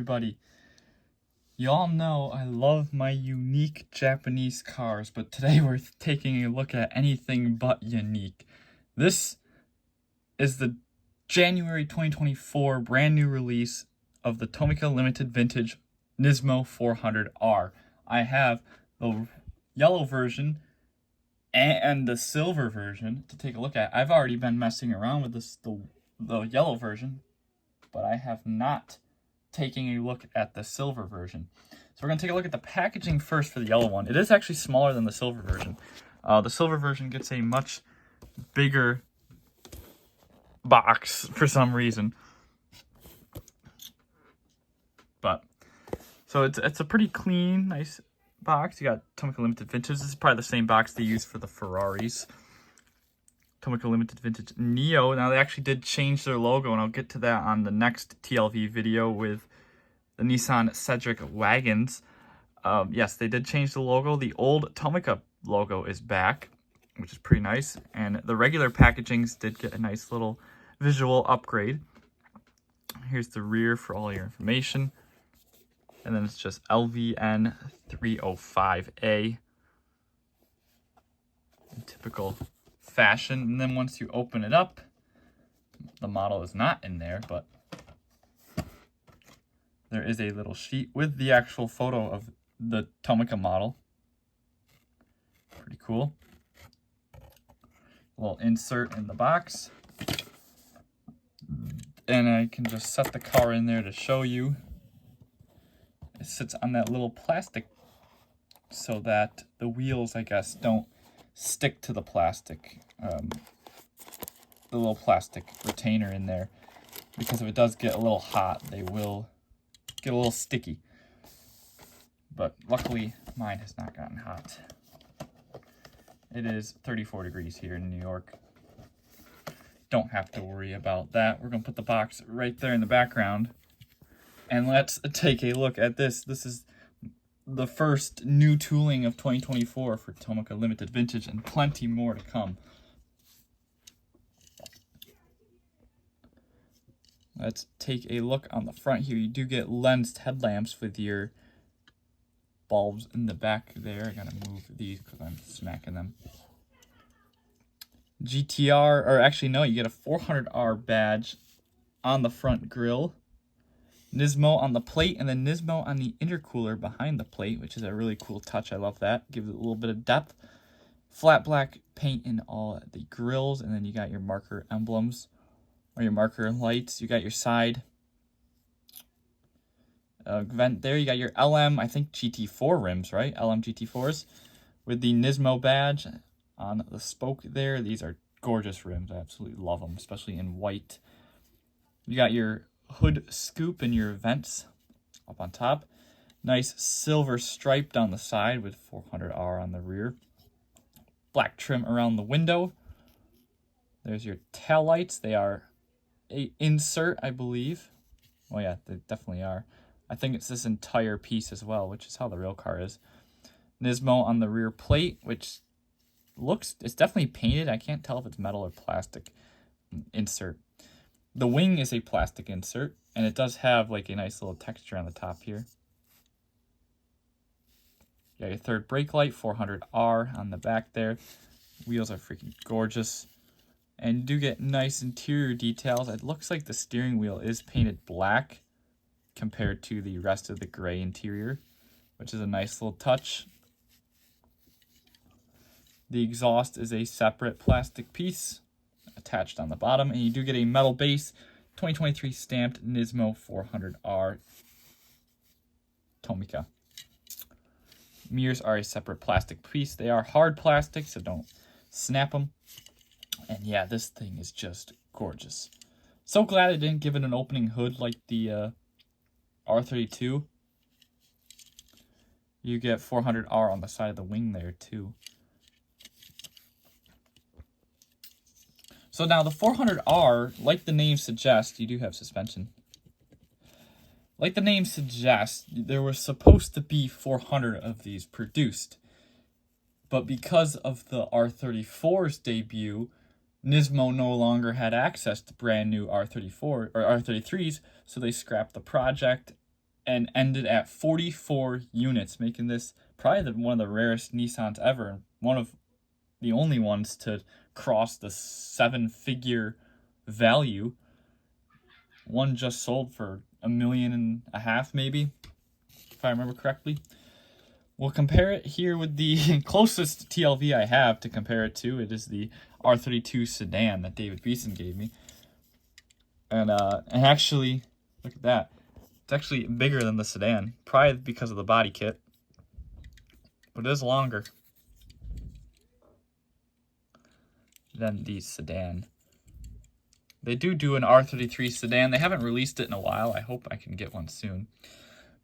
everybody. Y'all know I love my unique Japanese cars, but today we're taking a look at anything but unique. This is the January 2024 brand new release of the Tomica Limited Vintage Nismo 400R. I have the yellow version and the silver version to take a look at. I've already been messing around with the yellow version, but I have not taken a look at the silver version. So we're going to take a look at the packaging first for the yellow one. It is actually smaller than the silver version. The silver version gets a much bigger box for some reason. But so it's a pretty clean, nice box. You got Tomica Limited Vintage. This is probably the same box they use for the Ferraris. Tomica Limited Vintage Neo. Now they actually did change their logo, and I'll get to that on the next TLV video with the Nissan Cedric wagons. Yes, they did change the logo. The old Tomica logo is back, which is pretty nice. And the regular packagings did get a nice little visual upgrade. Here's the rear for all your information. And then it's just LVN 305A. In typical fashion. And then once you open it up, the model is not in there, but there is a little sheet with the actual photo of the Tomica model. Pretty cool. A little insert in the box. And I can just set the car in there to show you. It sits on that little plastic so that the wheels, I guess, don't stick to the plastic. The little plastic retainer in there. Because if it does get a little hot, they will get a little sticky. But luckily, mine has not gotten hot. It is 34 degrees here in New York. Don't have to worry about that. We're going to put the box right there in the background. And let's take a look at this. This is the first new tooling of 2024 for Tomica Limited Vintage, and plenty more to come. Let's take a look on the front here. You do get lensed headlamps with your bulbs in the back there. I gotta move these because I'm smacking them. GTR, or actually no, you get a 400R badge on the front grille. Nismo on the plate, and then Nismo on the intercooler behind the plate, which is a really cool touch. I love that. Gives it a little bit of depth. Flat black paint in all the grills, and then you got your marker emblems, or your marker lights. You got your side vent there. You got your LM, I think GT4 rims, right? LM GT4s with the Nismo badge on the spoke there. These are gorgeous rims. I absolutely love them, especially in white. You got your hood scoop and your vents up on top. Nice silver stripe down the side with 400R on the rear. Black trim around the window. There's your tail lights. They are a insert, I believe. Oh yeah, they definitely are. I think it's this entire piece as well, which is how the real car is. Nismo on the rear plate, which it's definitely painted. I can't tell if it's metal or plastic insert. The wing is a plastic insert, and it does have like a nice little texture on the top here. You got your third brake light, 400R on the back there. Wheels are freaking gorgeous. And you do get nice interior details. It looks like the steering wheel is painted black compared to the rest of the gray interior, which is a nice little touch. The exhaust is a separate plastic piece attached on the bottom, and you do get a metal base, 2023 stamped Nismo 400R Tomica. Mirrors are a separate plastic piece. They are hard plastic, so don't snap them. And yeah, this thing is just gorgeous. So glad I didn't give it an opening hood like the R32. You get 400R on the side of the wing there too. So now the 400R, like the name suggests, you do have suspension. Like the name suggests, there was supposed to be 400 of these produced. But because of the R34's debut, Nismo no longer had access to brand new R34 or R33s, so they scrapped the project and ended at 44 units, making this probably one of the rarest Nissans ever, and one of the only ones to cross the 7-figure value. One just sold for $1.5 million, maybe, if I remember correctly. We'll compare it here with the closest TLV I have to compare it to. It is the R32 sedan that David Beeson gave me. And actually, look at that. It's actually bigger than the sedan, probably because of the body kit. But it is longer than the sedan. They do an R33 sedan. They haven't released it in a while. I hope I can get one soon.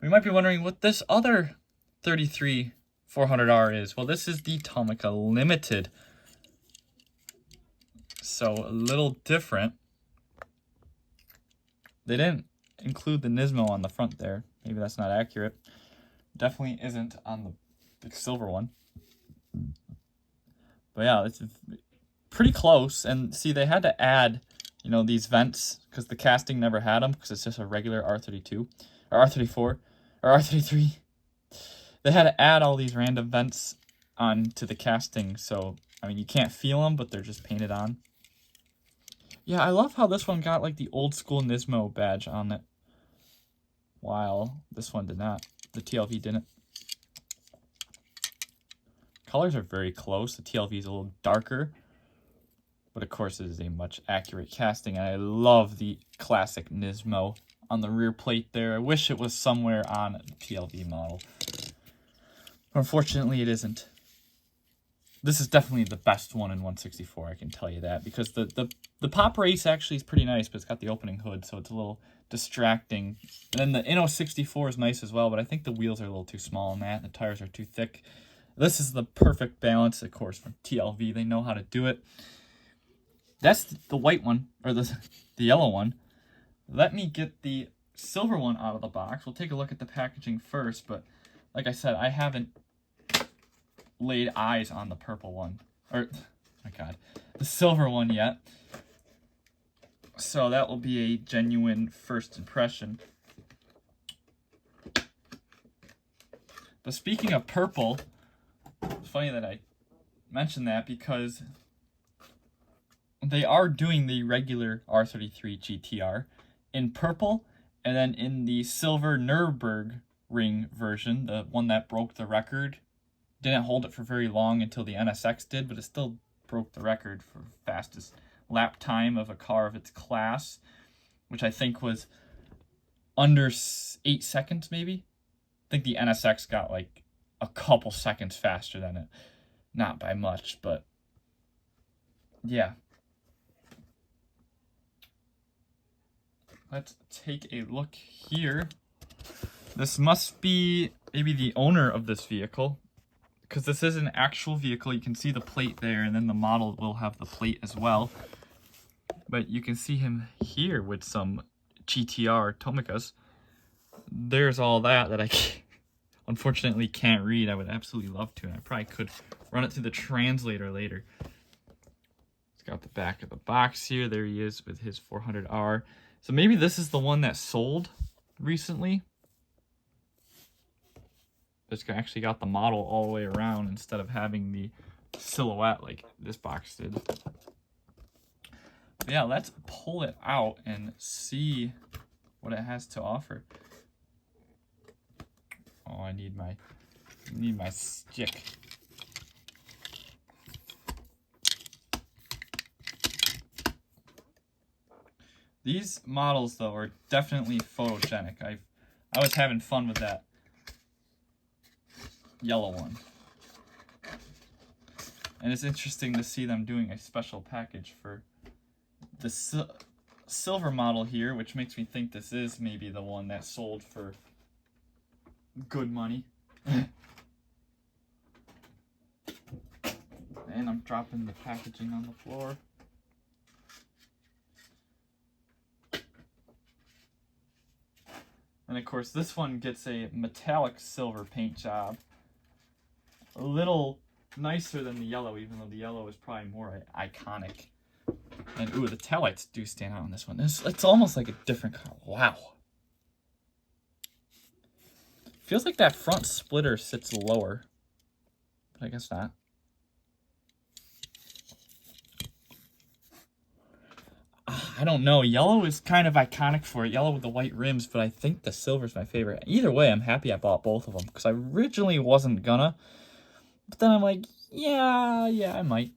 We might be wondering what this other 33 400R is. Well, this is the Tomica Limited. So a little different. They didn't include the Nismo on the front there. Maybe that's not accurate. Definitely isn't on the silver one. But yeah, it's pretty close. And see, they had to add, you know, these vents because the casting never had them because it's just a regular R32 or R34 or R33. They had to add all these random vents onto the casting. So, I mean, you can't feel them, but they're just painted on. Yeah, I love how this one got like the old school Nismo badge on it, while this one did not. The TLV didn't. Colors are very close. The TLV is a little darker, but of course it is a much accurate casting. And I love the classic Nismo on the rear plate there. I wish it was somewhere on the TLV model. Unfortunately, it isn't. This is definitely the best one in 164, I can tell you that, because the pop race actually is pretty nice, but it's got the opening hood, so it's a little distracting. And then the Inno 64 is nice as well, but I think the wheels are a little too small on that. The tires are too thick. This is the perfect balance, of course, from TLV. They know how to do it. That's the white one, or the yellow one. Let me get the silver one out of the box. We'll take a look at the packaging first, but like I said, I haven't laid eyes on the purple one, or my god, the silver one yet, so that will be a genuine first impression. But speaking of purple, it's funny that I mentioned that because they are doing the regular R33 GTR in purple, and then in the silver Nürburgring version, the one that broke the record. Didn't hold it for very long until the NSX did, but it still broke the record for fastest lap time of a car of its class, which I think was under 8 seconds, maybe. I think the NSX got like a couple seconds faster than it. Not by much, but yeah. Let's take a look here. This must be maybe the owner of this vehicle, because this is an actual vehicle. You can see the plate there, and then the model will have the plate as well. But you can see him here with some GTR Tomicas. There's all that I unfortunately can't read. I would absolutely love to, and I probably could run it through the translator later. It's got the back of the box here. There he is with his 400R. So maybe this is the one that sold recently. It's actually got the model all the way around instead of having the silhouette like this box did. But yeah, let's pull it out and see what it has to offer. Oh, I need my stick. These models though are definitely photogenic. I was having fun with that yellow one. And it's interesting to see them doing a special package for the silver model here, which makes me think this is maybe the one that sold for good money. And I'm dropping the packaging on the floor. And of course this one gets a metallic silver paint job. A little nicer than the yellow, even though the yellow is probably more iconic. And ooh, the taillights do stand out on this one. It's almost like a different car. Wow. Feels like that front splitter sits lower, but I guess not. I don't know. Yellow is kind of iconic for it. Yellow with the white rims, but I think the silver's my favorite. Either way, I'm happy I bought both of them because I originally wasn't gonna. But then I'm like, yeah, I might.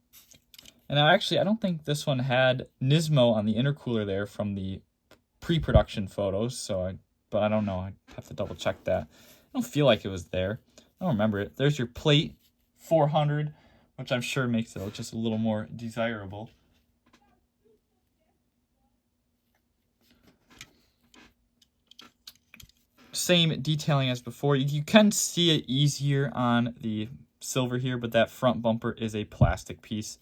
And I don't think this one had Nismo on the intercooler there from the pre-production photos. But I don't know. I have to double check that. I don't feel like it was there. I don't remember it. There's your plate, 400, which I'm sure makes it just a little more desirable. Same detailing as before. You can see it easier on the silver here, but that front bumper is a plastic piece,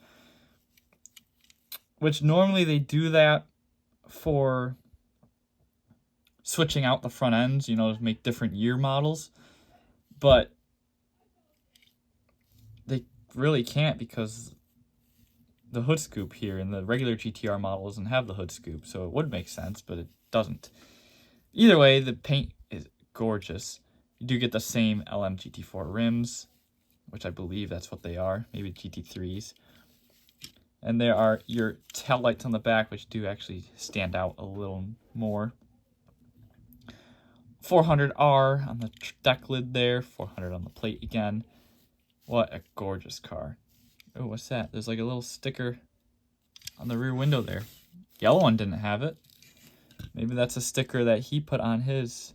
which normally they do that for switching out the front ends, you know, to make different year models, but they really can't because the hood scoop here in the regular GTR model doesn't have the hood scoop, so it would make sense, but it doesn't. Either way, the paint is gorgeous. You do get the same LM GT4 rims, which I believe that's what they are, maybe GT3s. And there are your tail lights on the back, which do actually stand out a little more. 400R on the deck lid there, 400 on the plate again. What a gorgeous car. Oh, what's that? There's like a little sticker on the rear window there. Yellow one didn't have it. Maybe that's a sticker that he put on his.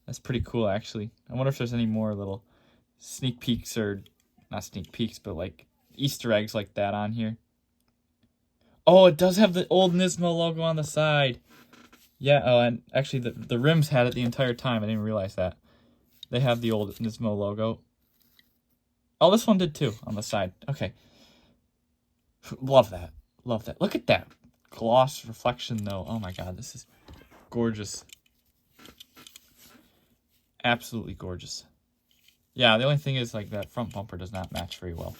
That's pretty cool, actually. I wonder if there's any more little sneak peeks, or not sneak peeks, but like Easter eggs like that on here. Oh, it does have the old Nismo logo on the side. Yeah, oh, and actually the rims had it the entire time. I didn't realize that. They have the old Nismo logo. Oh, this one did too, on the side. Okay. Love that. Love that. Look at that gloss reflection, though. Oh my god, this is gorgeous. Absolutely gorgeous. Yeah, the only thing is, like, that front bumper does not match very well.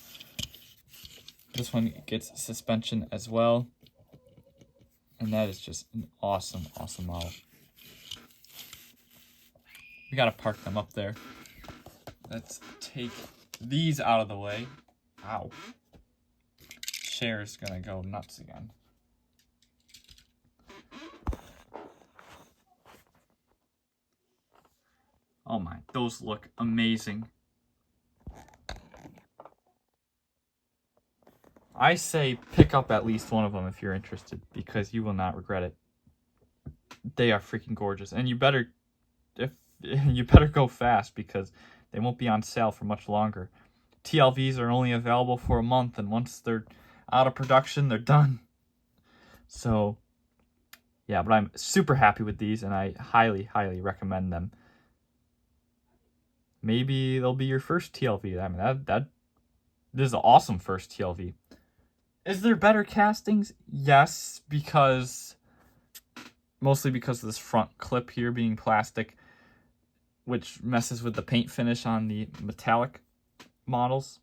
This one gets suspension as well. And that is just an awesome, awesome model. We gotta park them up there. Let's take these out of the way. Ow. Chair's gonna go nuts again. Oh my, those look amazing. I say pick up at least one of them if you're interested, because you will not regret it. They are freaking gorgeous, and you better go fast because they won't be on sale for much longer. TLVs are only available for a month, and once they're out of production, they're done. So, yeah, but I'm super happy with these, and I highly, highly recommend them. Maybe they'll be your first TLV. I mean, this is an awesome first TLV. Is there better castings? Yes, mostly because of this front clip here being plastic, which messes with the paint finish on the metallic models.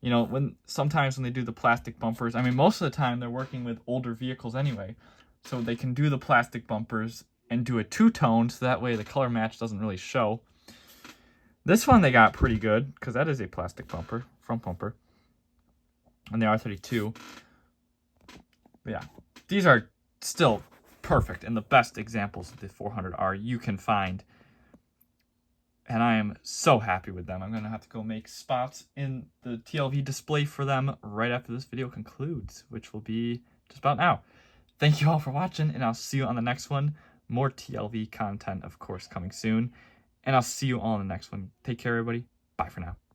You know, sometimes when they do the plastic bumpers, I mean, most of the time they're working with older vehicles anyway, so they can do the plastic bumpers and do a two-tone, so that way the color match doesn't really show. This one they got pretty good, because that is a plastic bumper, front bumper, and the R32. But yeah, these are still perfect and the best examples of the 400R you can find. And I am so happy with them. I'm going to have to go make spots in the TLV display for them right after this video concludes, which will be just about now. Thank you all for watching, and I'll see you on the next one. More TLV content, of course, coming soon. And I'll see you all in the next one. Take care, everybody. Bye for now.